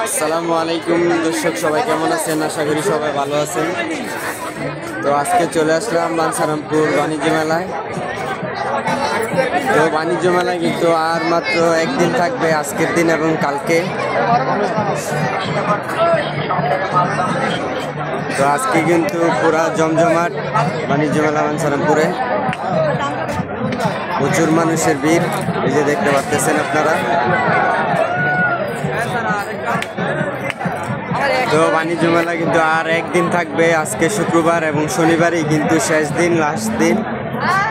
আসসালামু আলাইকুম দর্শক, সবাই কেমন আছেন? আশা করি সবাই ভালো আছেন। তো আজকে চলে আসলাম বাঞ্ছারামপুর বাণিজ্য মেলায়। তো বাণিজ্য মেলায় কিন্তু আর মাত্র একদিন থাকবে, আজকের দিন এবং কালকে। তো আজকে কিন্তু পুরা জমজমাট বাণিজ্য মেলা বাঞ্ছারামপুরে, প্রচুর মানুষের ভিড়, এই যে দেখতে পাচ্ছেন আপনারা। তো বাণিজ্য মেলা কিন্তু আর একদিন থাকবে, আজকে শুক্রবার এবং শনিবারই কিন্তু শেষ দিন, লাস্ট দিন।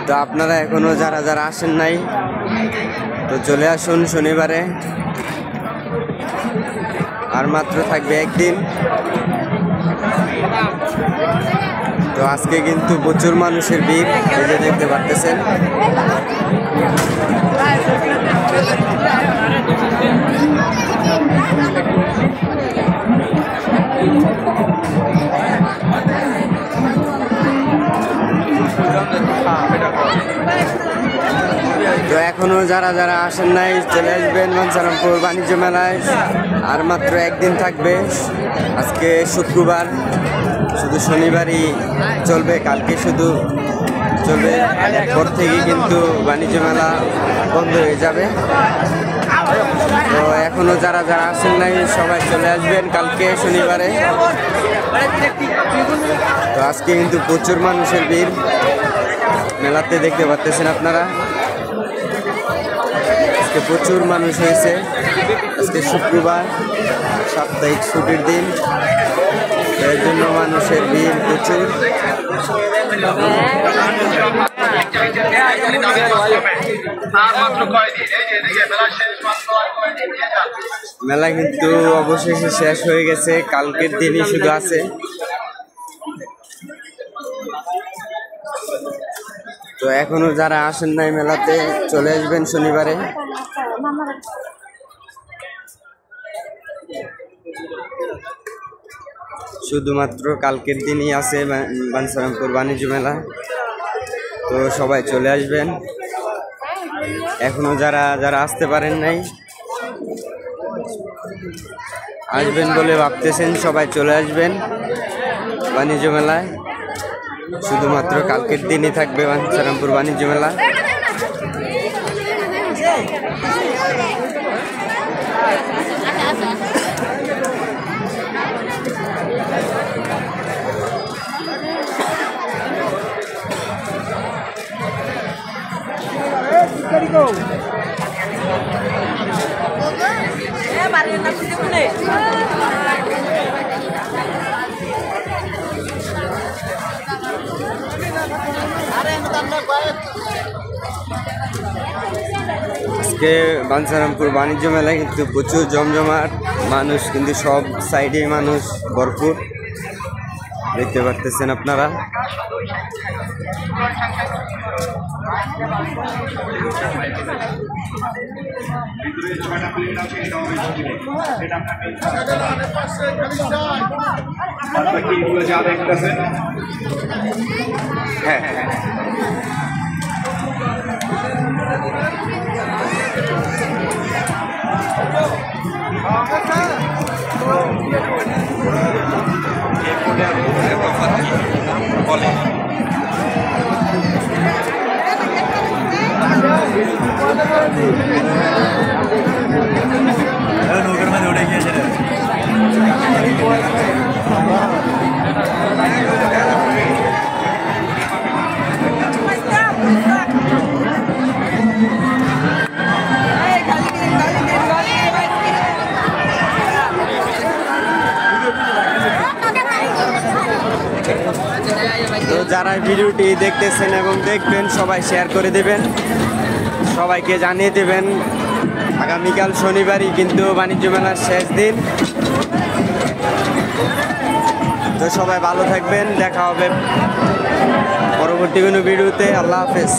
তো আপনারা এখনো যারা যারা আসেন নাই, তো চলে আসুন শনিবারে, আর মাত্র থাকবে একদিন। তো আজকে কিন্তু প্রচুর মানুষের ভিড়, এই যে দেখতে পাচ্ছেন। তো এখনো যারা যারা আসেন নাই, চলে আসবেন বাঞ্ছারামপুর বাণিজ্য মেলায়, আর মাত্র একদিন থাকবে। আজকে শুক্রবার, শুধু শনিবারই চলবে, কালকে শুধু চলবে, পর থেকে কিন্তু বাণিজ্য মেলা বন্ধ হয়ে যাবে। তো এখনো যারা যারা আসেন নাই, সবাই চলে আসবেন কালকে শনিবারে। তো আজকে কিন্তু প্রচুর মানুষের ভিড় মেলাতে, দেখতে পাচ্ছেন আপনারা। আজকে প্রচুর মানুষ হয়েছে, আজকে শুক্রবার, সাপ্তাহিক ছুটির দিন, এর জন্য মানুষের ভিড় প্রচুর। মেলা কিন্তু অবশেষে শেষ হয়ে গেছে, কালকের দিনই শুধু আছে। তো এখনো যারা আসেন নাই মেলাতে, চলে আসবেন শনিবারে। শুধুমাত্র কালকের দিনই আছে বাঞ্ছারামপুর বাণিজ্য মেলা। তো সবাই চলে আসবেন, এখনো যারা যারা আসতে পারেন নাই, আসবেন বলে ভাবতেছেন, সবাই চলে আসবেন বাণিজ্য মেলায়। শুধুমাত্র কালকের দিনই থাকবে বাঞ্ছারামপুর বাণিজ্য মেলা। আজকে বাঞ্ছারামপুর বাণিজ্য মেলায় কিন্তু প্রচুর জমজমাট, মানুষ কিন্তু সব সাইডে মানুষ ভরপুর, দেখতে পাচ্ছেন আপনারা। হ্যাঁ, তো যারা ভিডিওটি দেখতেছেন এবং দেখবেন, সবাই শেয়ার করে দেবেন, সবাইকে জানিয়ে দেবেন আগামীকাল শনিবারই কিন্তু বাণিজ্য মেলার শেষ দিন। তো সবাই ভালো থাকবেন, দেখা হবে পরবর্তী কোনো ভিডিওতে। আল্লাহ হাফেজ।